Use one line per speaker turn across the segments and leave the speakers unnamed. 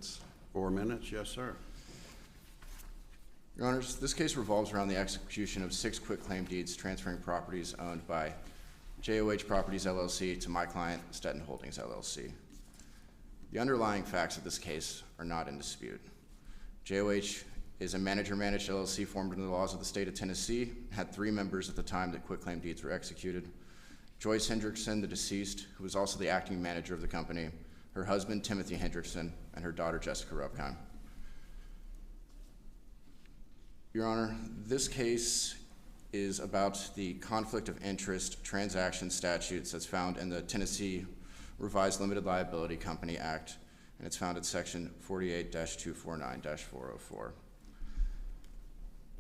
minutes.
4 minutes, yes, sir.
Your Honors, this case revolves around the execution of 6 quitclaim deeds transferring properties owned by JOH Properties LLC to my client, Stetton Holdings LLC. The underlying facts of this case are not in dispute. JOH is a manager-managed LLC formed under the laws of the state of Tennessee, had 3 members at the time that quitclaim deeds were executed. Joyce Hendrickson, the deceased, who was also the acting manager of the company, her husband, Timothy Hendrickson, and her daughter, Jessica Ruppheim. Your Honor, this case is about the conflict of interest transaction statutes that's found in the Tennessee Revised Limited Liability Company Act, and it's found at section 48-249-404.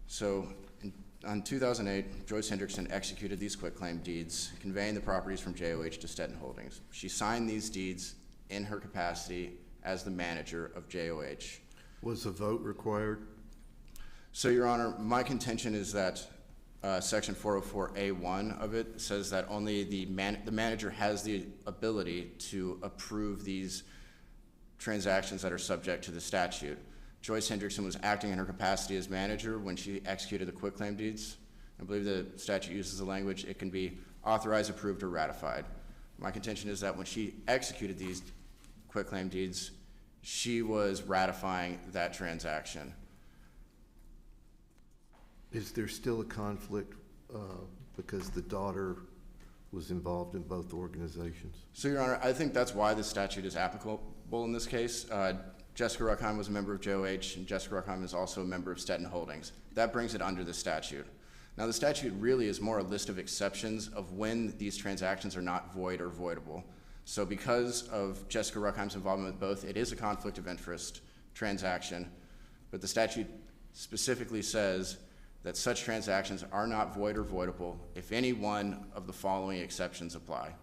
So, in 2008, Joyce Hendrickson executed these quitclaim deeds, conveying the properties from JOH to Stetton Holdings. She signed these deeds in her capacity as the manager of JOH.
Was a vote required?
So, Your Honor, my contention is that Section 404A1 of it says that only the manager has the ability to approve these transactions that are subject to the statute. Joyce Hendrickson was acting in her capacity as manager when she executed the quitclaim deeds. I believe the statute uses the language, it can be authorized, approved, or ratified. My contention is that when she executed these quitclaim deeds, she was ratifying that transaction.
Is there still a conflict because the daughter was involved in both organizations?
So, Your Honor, I think that's why the statute is applicable in this case. Jessica Ruppheim was a member of JOH, and Jessica Ruppheim is also a member of Stetton Holdings. That brings it under the statute. Now, the statute really is more a list of exceptions of when these transactions are not void or voidable. So because of Jessica Ruppheim's involvement with both, it is a conflict of interest transaction, but the statute specifically says that such transactions are not void or voidable if any one of the following exceptions apply.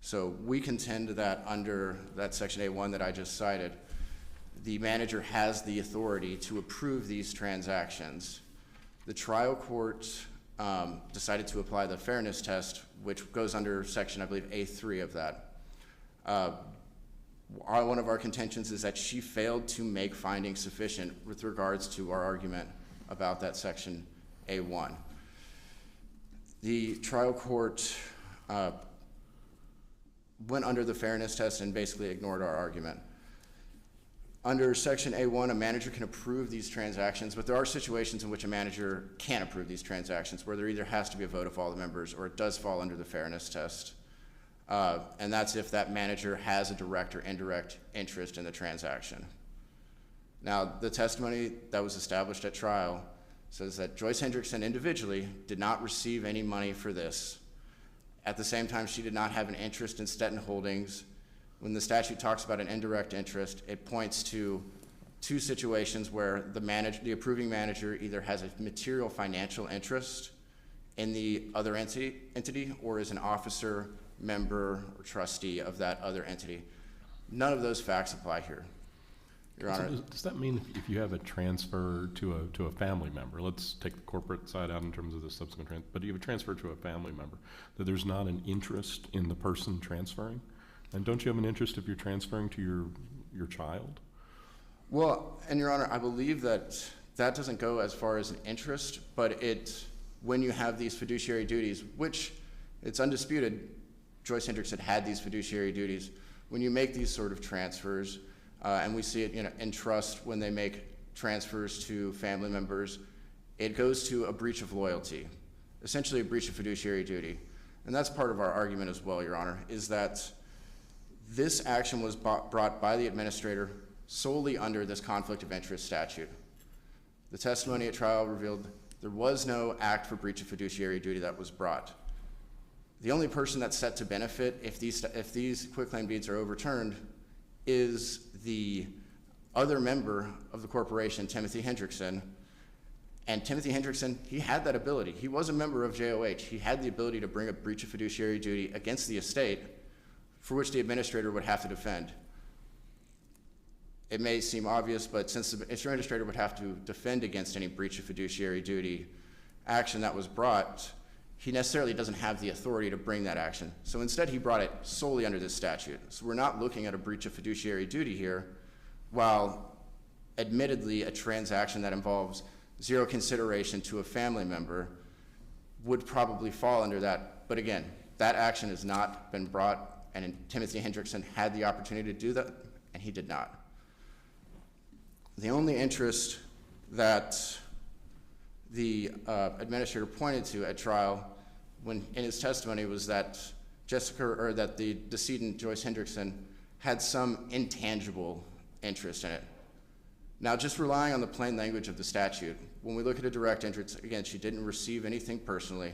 So we contend that under that Section A1 that I just cited, the manager has the authority to approve these transactions. The trial court decided to apply the fairness test, which goes under Section, I believe, A3 of that. One of our contentions is that she failed to make findings sufficient with regards to our argument about that Section A1. The trial court went under the fairness test and basically ignored our argument. Under Section A1, a manager can approve these transactions, but there are situations in which a manager can't approve these transactions, where there either has to be a vote of all the members or it does fall under the fairness test. And that's if that manager has a direct or indirect interest in the transaction. Now, the testimony that was established at trial says that Joyce Hendrickson individually did not receive any money for this. At the same time, she did not have an interest in Stetton Holdings. When the statute talks about an indirect interest, it points to 2 situations where the approving manager either has a material financial interest in the other entity or is an officer, member, or trustee of that other entity. None of those facts apply here. Your Honor.
So does that mean if you have a transfer to a family member, let's take the corporate side out in terms of the subsequent transfer, but you have a transfer to a family member, that there's not an interest in the person transferring? And don't you have an interest if you're transferring to your child?
Well, and Your Honor, I believe that doesn't go as far as an interest, but when you have these fiduciary duties, which it's undisputed, Joyce Hendrickson had these fiduciary duties. When you make these sort of transfers, and we see it in trust when they make transfers to family members, it goes to a breach of loyalty, essentially a breach of fiduciary duty. And that's part of our argument as well, Your Honor, is that this action was brought by the administrator solely under this conflict of interest statute. The testimony at trial revealed there was no act for breach of fiduciary duty that was brought. The only person that's set to benefit if these quitclaim deeds are overturned is the other member of the corporation, Timothy Hendrickson. And Timothy Hendrickson, he had that ability. He was a member of JOH. He had the ability to bring a breach of fiduciary duty against the estate for which the administrator would have to defend. It may seem obvious, but since the administrator would have to defend against any breach of fiduciary duty action that was brought, he necessarily doesn't have the authority to bring that action. So instead, he brought it solely under this statute. So we're not looking at a breach of fiduciary duty here. while admittedly a transaction that involves zero consideration to a family member would probably fall under that. But again, that action has not been brought, and Timothy Hendrickson had the opportunity to do that, and he did not. The only interest that the administrator pointed to at trial when in his testimony was that that the decedent Joyce Hendrickson had some intangible interest in it. Now, just relying on the plain language of the statute, when we look at a direct interest, again, she didn't receive anything personally.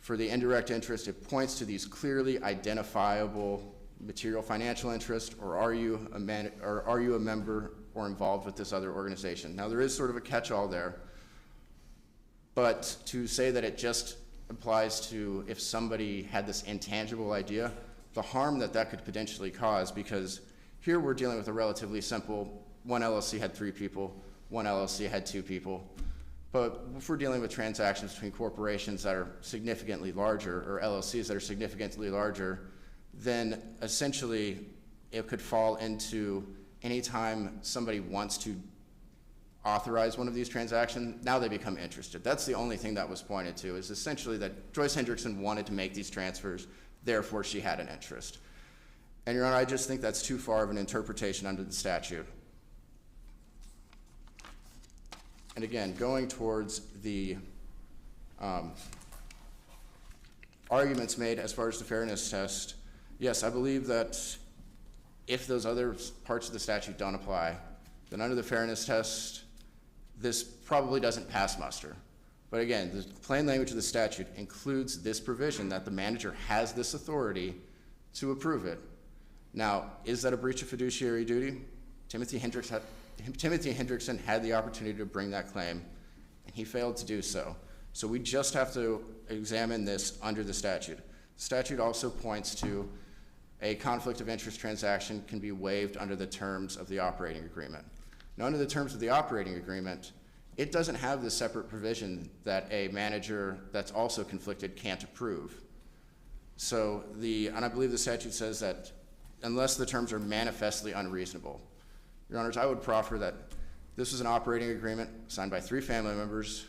For the indirect interest, it points to these clearly identifiable material financial interest, or are you a member or involved with this other organization? Now, there is sort of a catch-all there, but to say that it just applies to if somebody had this intangible idea, the harm that that could potentially cause, because here we're dealing with a relatively simple, one LLC had 3 people, one LLC had 2 people. But if we're dealing with transactions between corporations that are significantly larger, or LLCs that are significantly larger, then essentially it could fall into any time somebody wants to authorize one of these transactions, now they become interested. That's the only thing that was pointed to, is essentially that Joyce Hendrickson wanted to make these transfers, therefore she had an interest. And Your Honor, I just think that's too far of an interpretation under the statute. And again, going towards the arguments made as far as the fairness test, yes, I believe that if those other parts of the statute don't apply, then under the fairness test, this probably doesn't pass muster. But again, the plain language of the statute includes this provision that the manager has this authority to approve it. Now, is that a breach of fiduciary duty? Timothy Hendrickson had the opportunity to bring that claim, and he failed to do so. So we just have to examine this under the statute. The statute also points to a conflict of interest transaction can be waived under the terms of the operating agreement. Now, under the terms of the operating agreement, it doesn't have this separate provision that a manager that's also conflicted can't approve. So and I believe the statute says that unless the terms are manifestly unreasonable. Your Honors, I would proffer that this is an operating agreement signed by 3 family members.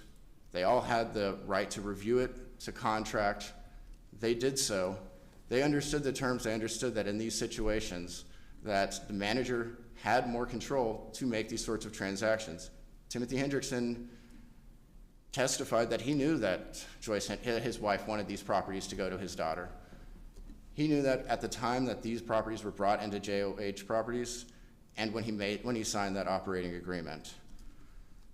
They all had the right to review it, to contract. They did so. They understood the terms. They understood that in these situations that the manager had more control to make these sorts of transactions. Timothy Hendrickson testified that he knew that Joyce, his wife, wanted these properties to go to his daughter. He knew that at the time that these properties were brought into JOH properties, and when he signed that operating agreement.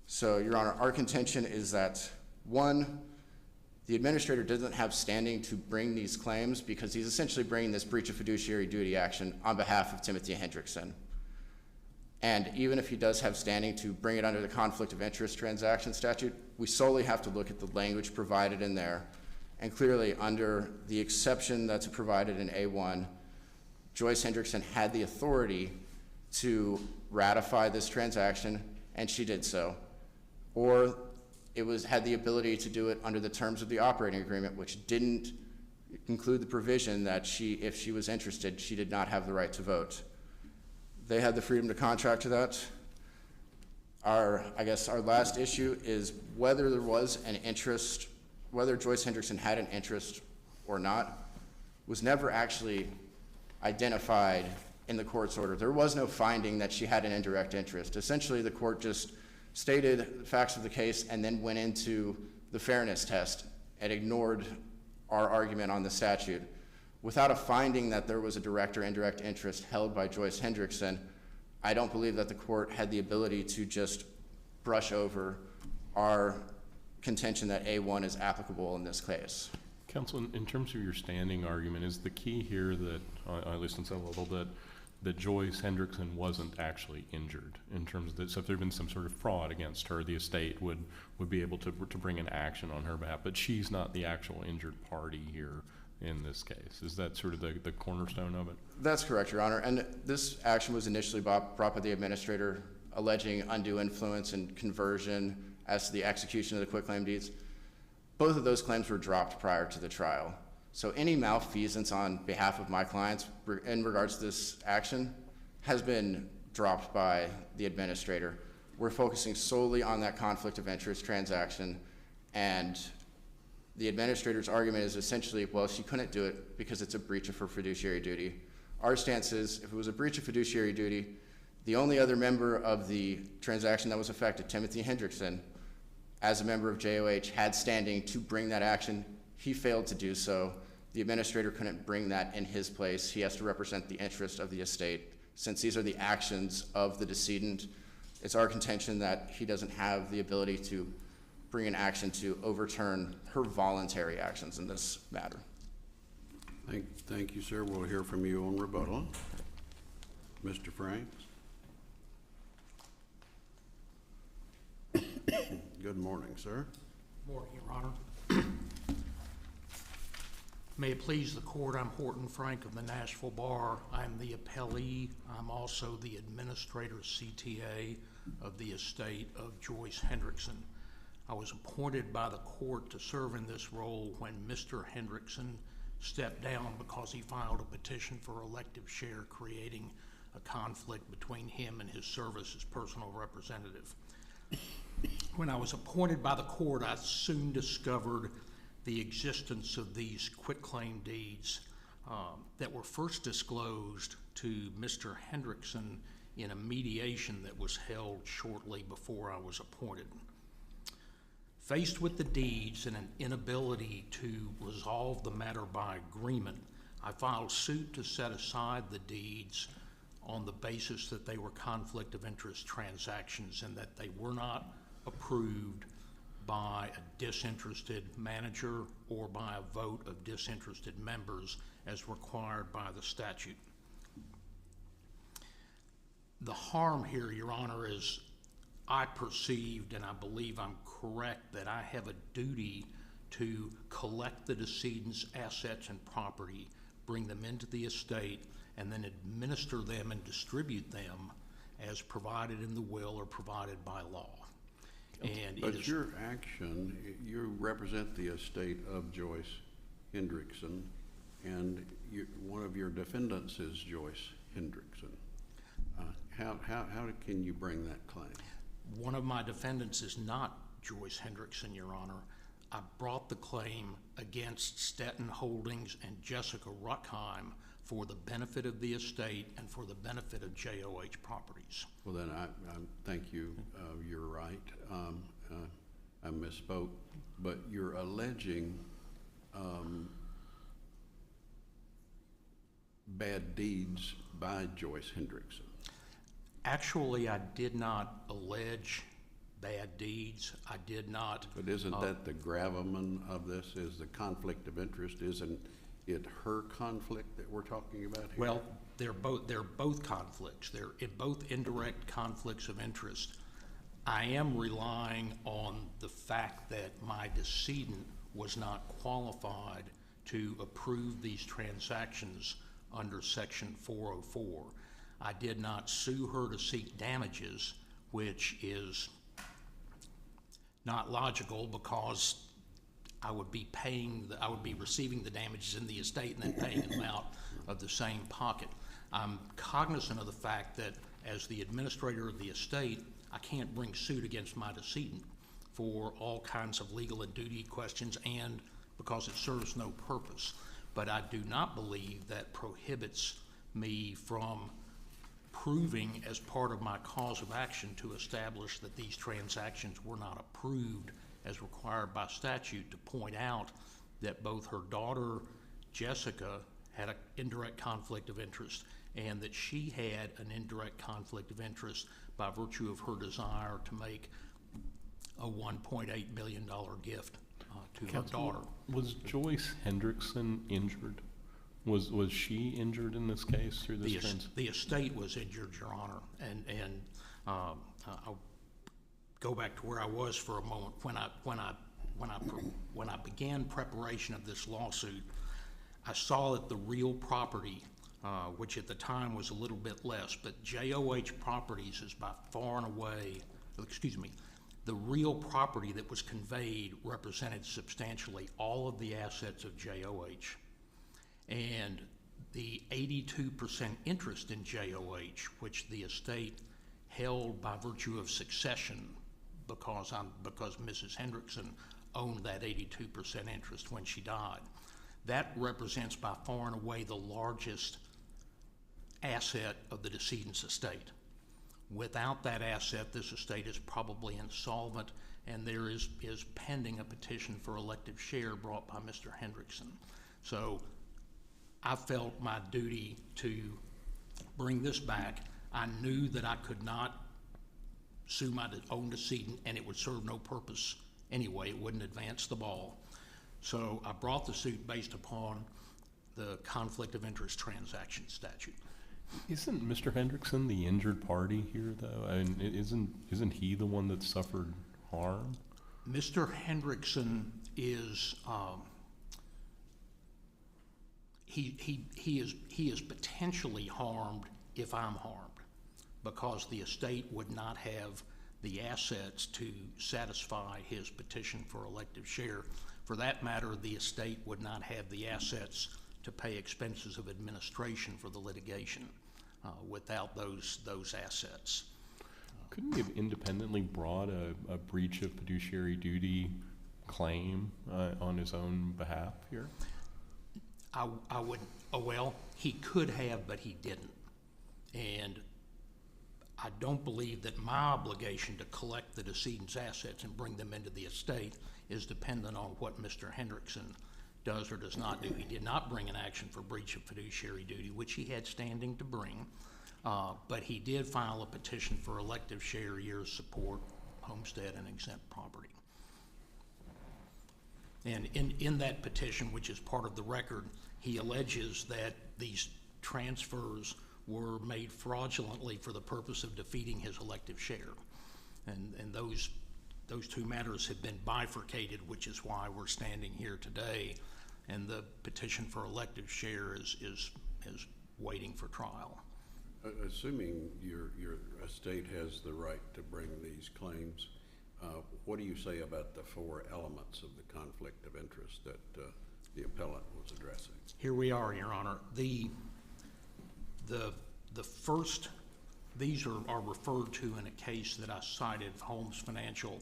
So, Your Honor, our contention is that, 1, the administrator doesn't have standing to bring these claims because he's essentially bringing this breach of fiduciary duty action on behalf of Timothy Hendrickson. And even if he does have standing to bring it under the conflict of interest transaction statute, we solely have to look at the language provided in there. And clearly, under the exception that's provided in A1, Joyce Hendrickson had the authority to ratify this transaction, and she did so. Or had the ability to do it under the terms of the operating agreement, which didn't include the provision that if she was interested, she did not have the right to vote. They had the freedom to contract to that. Our last issue is whether there was an interest, whether Joyce Hendrickson had an interest or not, was never actually identified in the court's order. There was no finding that she had an indirect interest. Essentially, the court just stated the facts of the case and then went into the fairness test and ignored our argument on the statute. Without a finding that there was a direct or indirect interest held by Joyce Hendrickson, I don't believe that the court had the ability to just brush over our contention that A1 is applicable in this case.
Counsel, in terms of your standing argument, is the key here that, I listened to a little bit, that Joyce Hendrickson wasn't actually injured in terms of this? So if there had been some sort of fraud against her, the estate would be able to bring an action on her behalf, but she's not the actual injured party here in this case. Is that sort of the cornerstone of it? That's
correct, Your Honor. And this action was initially brought by the administrator alleging undue influence and conversion as to the execution of the quitclaim deeds. Both of those claims were dropped prior to the trial. So any malfeasance on behalf of my clients in regards to this action has been dropped by the administrator. We're focusing solely on that conflict of interest transaction, and the administrator's argument is essentially, well, she couldn't do it because it's a breach of her fiduciary duty. Our stance is, if it was a breach of fiduciary duty, the only other member of the transaction that was affected, Timothy Hendrickson, as a member of JOH, had standing to bring that action. He failed to do so. The administrator couldn't bring that in his place. He has to represent the interest of the estate. Since these are the actions of the decedent, it's our contention that he doesn't have the ability to bring an action to overturn her voluntary actions in this matter.
Thank you, sir. We'll hear from you on rebuttal. Mr. Franks. Good morning, sir.
Morning, Your Honor. May it please the court, I'm Horton Frank of the Nashville Bar. I'm the appellee. I'm also the administrator CTA of the estate of Joyce Hendrickson. I was appointed by the court to serve in this role when Mr. Hendrickson stepped down because he filed a petition for elective share, creating a conflict between him and his service as personal representative. When I was appointed by the court, I soon discovered the existence of these quitclaim deeds that were first disclosed to Mr. Hendrickson in a mediation that was held shortly before I was appointed. Faced with the deeds and an inability to resolve the matter by agreement, I filed suit to set aside the deeds on the basis that they were conflict of interest transactions and that they were not approved by a disinterested manager or by a vote of disinterested members as required by the statute. The harm here, Your Honor, is I perceived, and I believe I'm correct, that I have a duty to collect the decedent's assets and property, bring them into the estate, and then administer them and distribute them as provided in the will or provided by law. And
But your action, you represent the estate of Joyce Hendrickson, and one of your defendants is Joyce Hendrickson. How can you bring that claim?
One of my defendants is not Joyce Hendrickson, Your Honor. I brought the claim against Stetton Holdings and Jessica Ruckheim for the benefit of the estate and for the benefit of JOH Properties.
Well, then I thank you. You're right. I misspoke, but you're alleging bad deeds by Joyce Hendrickson.
Actually, I did not allege bad deeds. I did not.
But isn't that the gravamen of this, is the conflict of interest? Isn't it her conflict that we're talking about here?
Well, they're both conflicts. They're both indirect conflicts of interest. I am relying on the fact that my decedent was not qualified to approve these transactions under Section 404. I did not sue her to seek damages, which is not logical because I would be receiving the damages in the estate and then paying them out of the same pocket. I'm cognizant of the fact that as the administrator of the estate, I can't bring suit against my decedent for all kinds of legal and duty questions and because it serves no purpose. But I do not believe that prohibits me from proving as part of my cause of action to establish that these transactions were not approved as required by statute, to point out that both her daughter, Jessica, had an indirect conflict of interest and that she had an indirect conflict of interest by virtue of her desire to make a $1.8 million gift to her daughter.
Was Joyce Hendrickson injured? Was she injured in this case through this transaction?
The estate was injured, Your Honor, and I'll go back to where I was for a moment. When I began preparation of this lawsuit, I saw that the real property, which at the time was a little bit less, but JOH Properties is by far and away, the real property that was conveyed represented substantially all of the assets of JOH. And the 82% interest in JOH, which the estate held by virtue of succession because Mrs. Hendrickson owned that 82% interest when she died. That represents by far and away the largest asset of the decedent's estate. Without that asset, this estate is probably insolvent, and there is pending a petition for elective share brought by Mr. Hendrickson. So I felt my duty to bring this back. I knew that I could not sue my own decedent, and it would serve no purpose anyway. It wouldn't advance the ball. So I brought the suit based upon the conflict of interest transaction statute.
Isn't Mr. Hendrickson the injured party here, though? I mean, isn't he the one that suffered harm?
Mr. Hendrickson is he is potentially harmed if I'm harmed, because the estate would not have the assets to satisfy his petition for elective share. For that matter, the estate would not have the assets to pay expenses of administration for the litigation without those assets.
Couldn't he have independently brought a breach of fiduciary duty claim on his own behalf here?
I would, well, he could have, but he didn't. And I don't believe that my obligation to collect the decedent's assets and bring them into the estate is dependent on what Mr. Hendrickson does or does not do. He did not bring an action for breach of fiduciary duty, which he had standing to bring, but he did file a petition for elective share, years support, homestead, and exempt property. And in that petition, which is part of the record, he alleges that these transfers were made fraudulently for the purpose of defeating his elective share. And those two matters have been bifurcated, which is why we're standing here today. And the petition for elective share is waiting for trial.
Assuming your estate has the right to bring these claims, what do you say about the 4 elements of the conflict of interest that the appellant was addressing?
Here we are, Your Honor. The first, these are referred to in a case that I cited, Holmes Financial,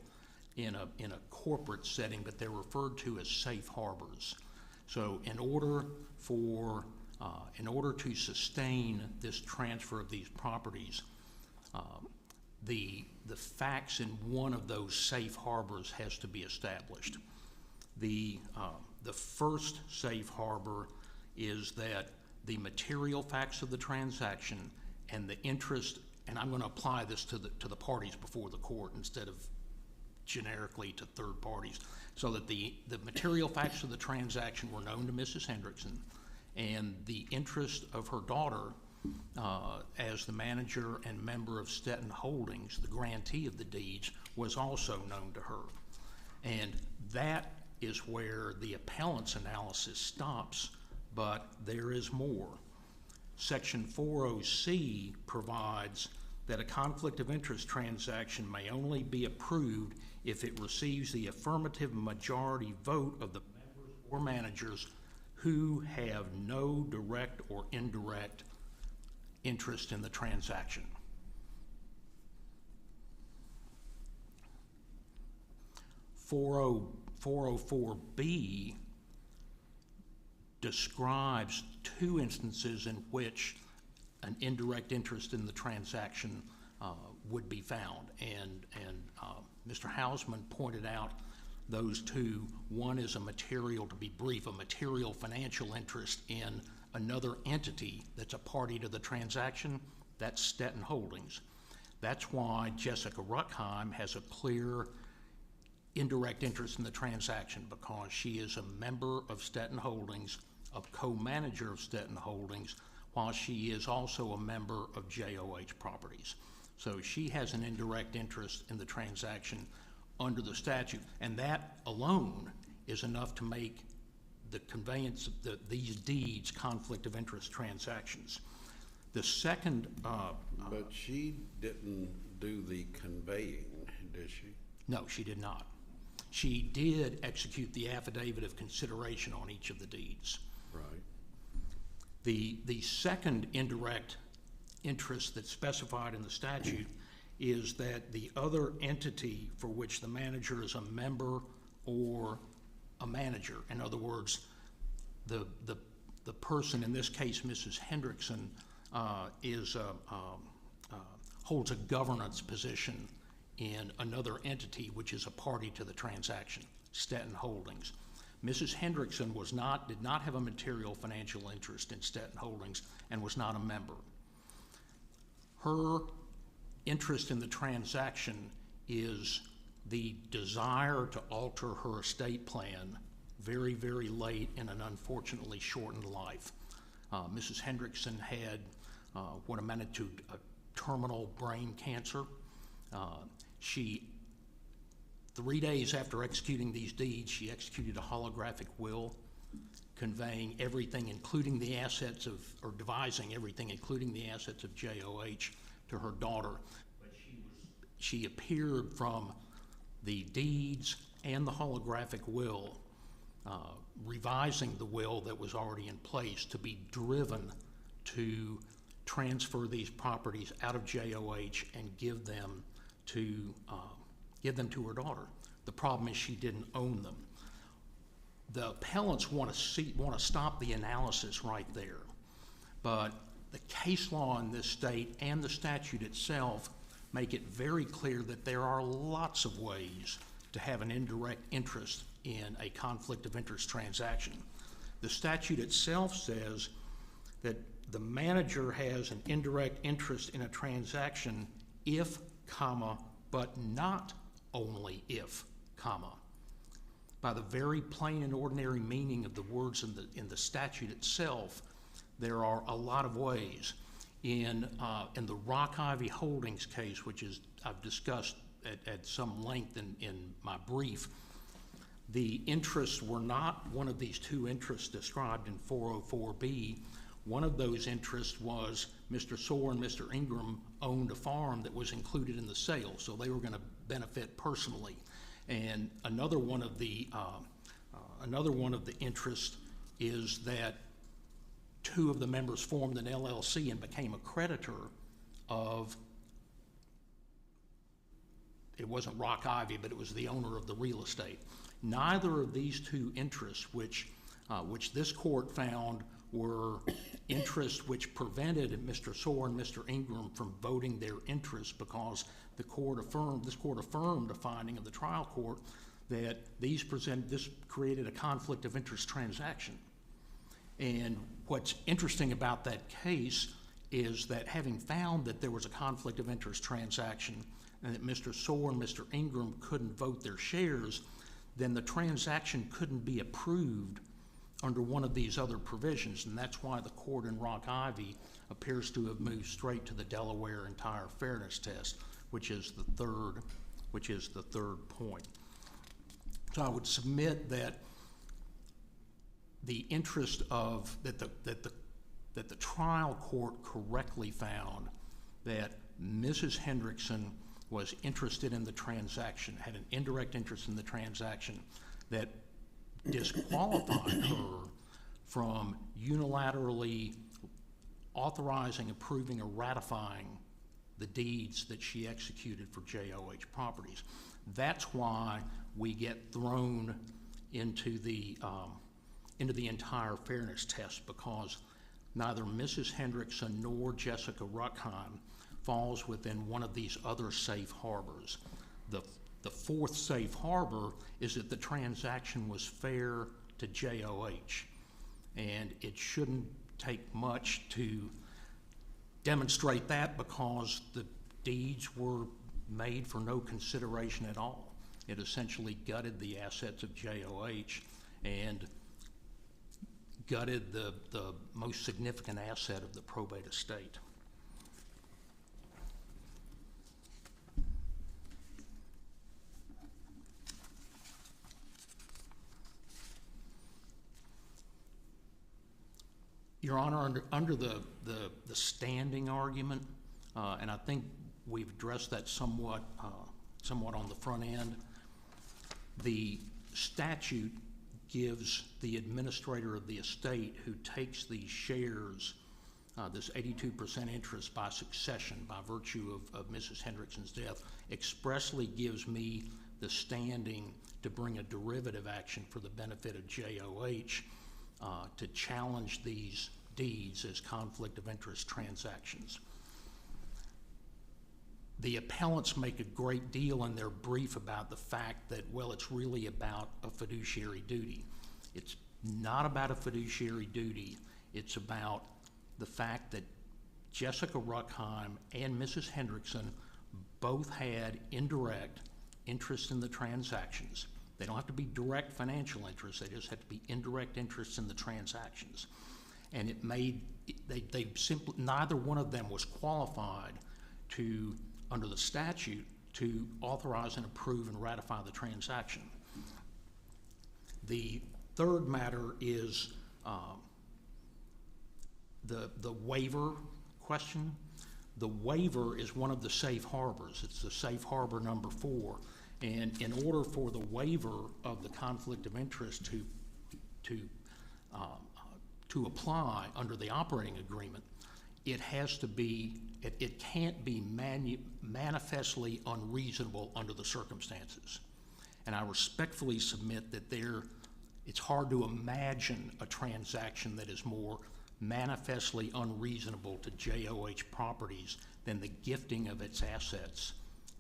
in a corporate setting, but they're referred to as safe harbors. So in order to sustain this transfer of these properties, the facts in one of those safe harbors has to be established. The first safe harbor is that the material facts of the transaction and the interest, and I'm going to apply this to the parties before the court instead of generically to third parties, so that the material facts of the transaction were known to Mrs. Hendrickson, and the interest of her daughter as the manager and member of Stetton Holdings, the grantee of the deeds, was also known to her. And that is where the appellant's analysis stops, but there is more. Section 40C provides that a conflict of interest transaction may only be approved if it receives the affirmative majority vote of the members or managers who have no direct or indirect interest in the transaction. 404B describes 2 instances in which an indirect interest in the transaction would be found, and Mr. Hausman pointed out those 2. One is a material, to be brief, a material financial interest in another entity that's a party to the transaction. That's Stetton Holdings. That's why Jessica Ruckheim has a clear indirect interest in the transaction, because she is a member of Stetton Holdings, a co-manager of Stetton Holdings, while she is also a member of JOH Properties. So she has an indirect interest in the transaction under the statute, and that alone is enough to make the conveyance of these deeds conflict of interest transactions. The second...
but she didn't do the conveying, did she?
No, she did not. She did execute the affidavit of consideration on each of the deeds.
Right.
The second indirect interest that's specified in the statute is that the other entity for which the manager is a member or a manager, in other words, the person, in this case Mrs. Hendrickson, holds a governance position in another entity which is a party to the transaction, Stetton Holdings. Mrs. Hendrickson did not have a material financial interest in Stetton Holdings and was not a member. Her interest in the transaction is the desire to alter her estate plan very, very late in an unfortunately shortened life. Mrs. Hendrickson had what amounted to a terminal brain cancer. She, 3 days after executing these deeds, she executed a holographic will conveying everything, including the assets of, or devising everything, including the assets of JOH, to her daughter. But she appeared from the deeds and the holographic will, revising the will that was already in place to be driven to transfer these properties out of JOH and give them to her daughter. The problem is she didn't own them. The appellants want to stop the analysis right there, but the case law in this state and the statute itself make it very clear that there are lots of ways to have an indirect interest in a conflict of interest transaction. The statute itself says that the manager has an indirect interest in a transaction if, comma, but not only if, comma. By the very plain and ordinary meaning of the words in the statute itself, there are a lot of ways. In the Rock Ivy Holdings case, which is I've discussed at some length in my brief, the interests were not one of these two interests described in 404B. One of those interests was Mr. Soar and Mr. Ingram owned a farm that was included in the sale, so they were going to benefit personally. And another one of the interests is that two of the members formed an LLC and became a creditor of, it wasn't Rock Ivy, but it was the owner of the real estate. Neither of these two interests, which this court found were interests which prevented Mr. Soar and Mr. Ingram from voting their interests, because this court affirmed a finding of the trial court that this created a conflict of interest transaction. And what's interesting about that case is that having found that there was a conflict of interest transaction and that Mr. Soar and Mr. Ingram couldn't vote their shares, then the transaction couldn't be approved under one of these other provisions, and that's why the court in Rock Ivy appears to have moved straight to the Delaware entire fairness test, which is the third point. So I would submit that the interest of that the trial court correctly found that Mrs. Hendrickson was interested in the transaction, had an indirect interest in the transaction that disqualified her from unilaterally authorizing, approving, or ratifying the deeds that she executed for JOH Properties. That's why we get thrown into the entire fairness test, because neither Mrs. Hendrickson nor Jessica Ruckheim falls within one of these other safe harbors. The fourth safe harbor is that the transaction was fair to JOH, and it shouldn't take much to demonstrate that, because the deeds were made for no consideration at all. It essentially gutted the assets of JOH and gutted the most significant asset of the probate estate. Your Honor, under the standing argument, and I think we've addressed that somewhat on the front end, the statute gives the administrator of the estate who takes these shares, this 82% interest by succession by virtue of Mrs. Hendrickson's death, expressly gives me the standing to bring a derivative action for the benefit of JOH to challenge these deeds as conflict of interest transactions. The appellants make a great deal in their brief about the fact that, well, it's really about a fiduciary duty. It's not about a fiduciary duty. It's about the fact that Jessica Ruckheim and Mrs. Hendrickson both had indirect interest in the transactions. They don't have to be direct financial interests, they just have to be indirect interests in the transactions. And it made, they simply, neither one of them was qualified to, under the statute, to authorize and approve and ratify the transaction. The third matter is the waiver question. The waiver is one of the safe harbors. It's the safe harbor number 4. And in order for the waiver of the conflict of interest to apply under the operating agreement, it has to be, it can't be manifestly unreasonable under the circumstances. And I respectfully submit that it's hard to imagine a transaction that is more manifestly unreasonable to JOH Properties than the gifting of its assets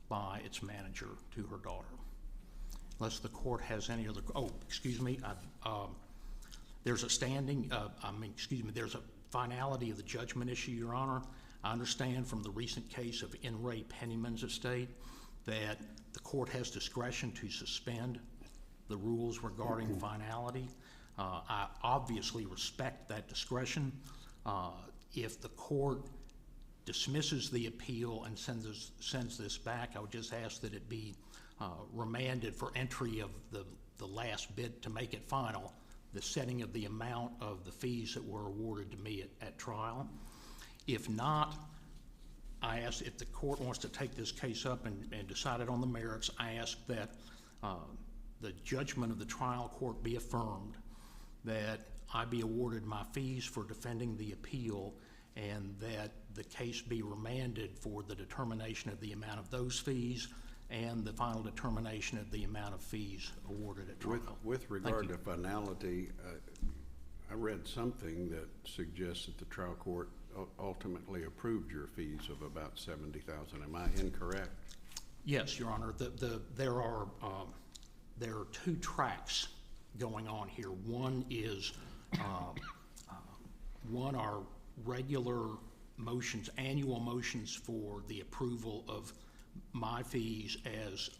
by its manager to her daughter. Unless the court has any other, oh, excuse me, there's a standing, there's a finality of the judgment issue, Your Honor. I understand from the recent case of N. Ray Pennyman's estate that the court has discretion to suspend the rules regarding finality. I obviously respect that discretion. If the court dismisses the appeal and sends this back, I would just ask that it be remanded for entry of the last bid to make it final, the setting of the amount of the fees that were awarded to me at trial. If not, I ask if the court wants to take this case up and decide it on the merits, I ask that the judgment of the trial court be affirmed, that I be awarded my fees for defending the appeal, and that the case be remanded for the determination of the amount of those fees and the final determination of the amount of fees awarded at trial.
With regard to finality, I read something that suggests that the trial court ultimately approved your fees of about $70,000. Am I incorrect?
Yes, Your Honor. There are two tracks going on here. One is one are regular motions, annual motions for the approval of my fees as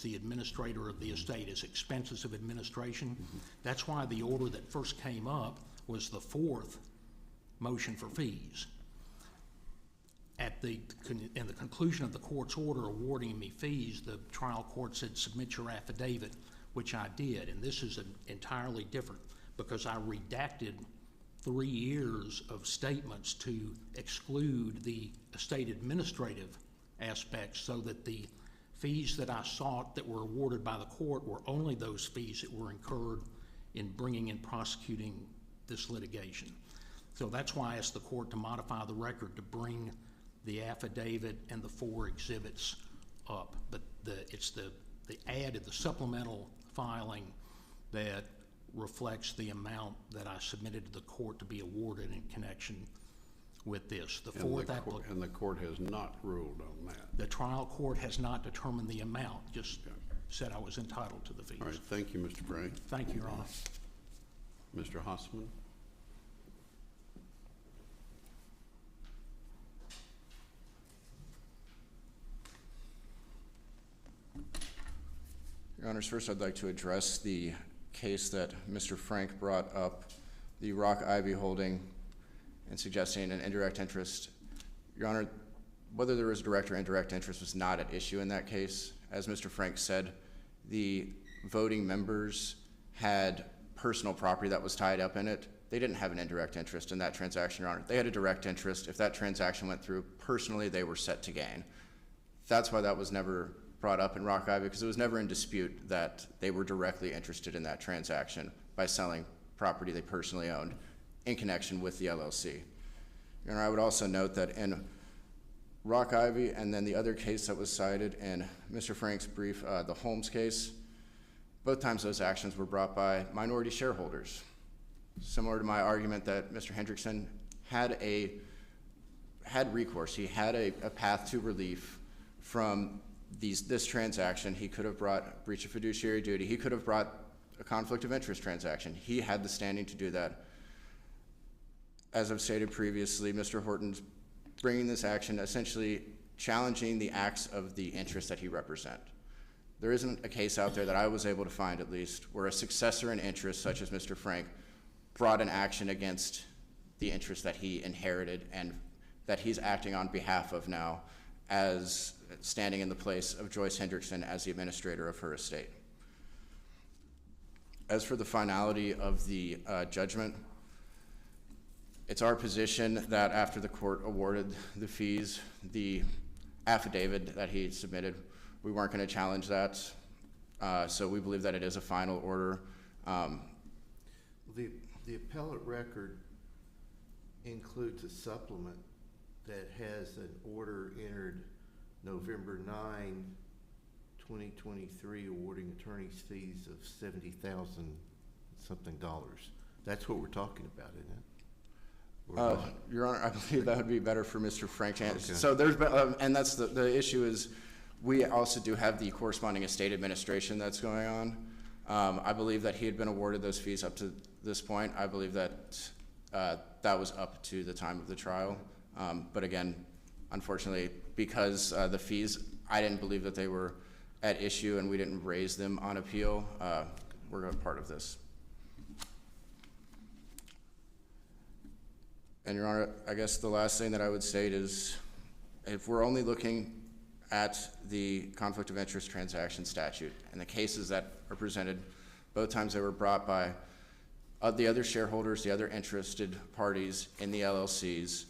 the administrator of the estate, as expenses of administration. That's why the order that first came up was the 4th motion for fees. In the conclusion of the court's order awarding me fees, the trial court said, submit your affidavit, which I did. And this is entirely different because I redacted 3 years of statements to exclude the estate administrative aspects, so that the fees that I sought that were awarded by the court were only those fees that were incurred in bringing and prosecuting this litigation. So that's why I asked the court to modify the record to bring the affidavit and the 4 exhibits up. But it's the added, the supplemental filing that reflects the amount that I submitted to the court to be awarded in connection with this. The 4th application.
And the court has not ruled on that.
The trial court has not determined the amount, just said I was entitled to the fees.
All right, thank you, Mr. Frank.
Thank you, Your Honor.
Mr. Hossman?
Your Honors, first I'd like to address the case that Mr. Frank brought up, the Rock Ivy holding and suggesting an indirect interest. Your Honor, whether there was direct or indirect interest was not at issue in that case. As Mr. Frank said, the voting members had personal property that was tied up in it. They didn't have an indirect interest in that transaction, Your Honor. They had a direct interest. If that transaction went through, personally, they were set to gain. That's why that was never brought up in Rock Ivy because it was never in dispute that they were directly interested in that transaction by selling property they personally owned in connection with the LLC. And I would also note that in Rock Ivy and then the other case that was cited in Mr. Frank's brief, the Holmes case, both times those actions were brought by minority shareholders. Similar to my argument that Mr. Hendrickson had recourse. He had a path to relief from this transaction. He could have brought breach of fiduciary duty. He could have brought a conflict of interest transaction. He had the standing to do that. As I've stated previously, Mr. Horton's bringing this action essentially challenging the acts of the interests that he represents. There isn't a case out there that I was able to find, at least, where a successor in interest, such as Mr. Frank, brought an action against the interest that he inherited and that he's acting on behalf of now as standing in the place of Joyce Hendrickson as the administrator of her estate. As for the finality of the judgment, it's our position that after the court awarded the fees, the affidavit that he submitted, we weren't going to challenge that. So we believe that it is a final order.
The appellate record includes a supplement that has an order entered November 9, 2023, awarding attorney's fees of $70,000 something dollars. That's what we're talking about, isn't it?
Your Honor, I believe that would be better for Mr. Frank to answer.
Okay.
So there's been, and that's the issue is, we also do have the corresponding estate administration that's going on. I believe that he had been awarded those fees up to this point. I believe that that was up to the time of the trial. But again, unfortunately, because the fees, I didn't believe that they were at issue and we didn't raise them on appeal, we're a part of this. And Your Honor, I guess the last thing that I would state is, if we're only looking at the conflict of interest transaction statute and the cases that are presented, both times they were brought by the other shareholders, the other interested parties in the LLCs,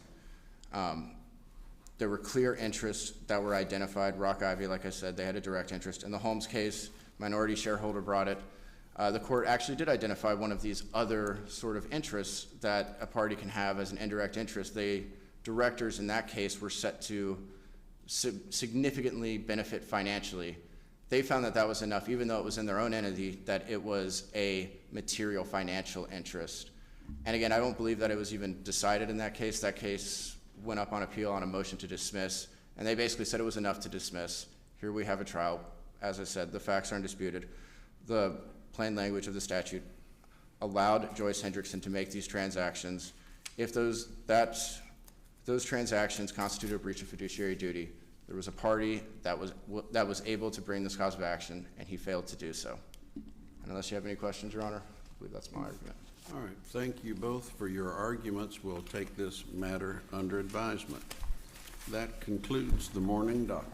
there were clear interests that were identified. Rock Ivy, like I said, they had a direct interest. In the Holmes case, minority shareholder brought it. The court actually did identify one of these other sort of interests that a party can have as an indirect interest. The directors in that case were set to significantly benefit financially. They found that that was enough, even though it was in their own entity, that it was a material financial interest. And again, I don't believe that it was even decided in that case. That case went up on appeal on a motion to dismiss, and they basically said it was enough to dismiss. Here we have a trial. As I said, the facts are undisputed. The plain language of the statute allowed Joyce Hendrickson to make these transactions. If those transactions constituted a breach of fiduciary duty, there was a party that was able to bring this cause of action, and he failed to do so. And unless you have any questions, Your Honor, I believe that's my argument.
All right, thank you both for your arguments. We'll take this matter under advisement. That concludes the morning docket.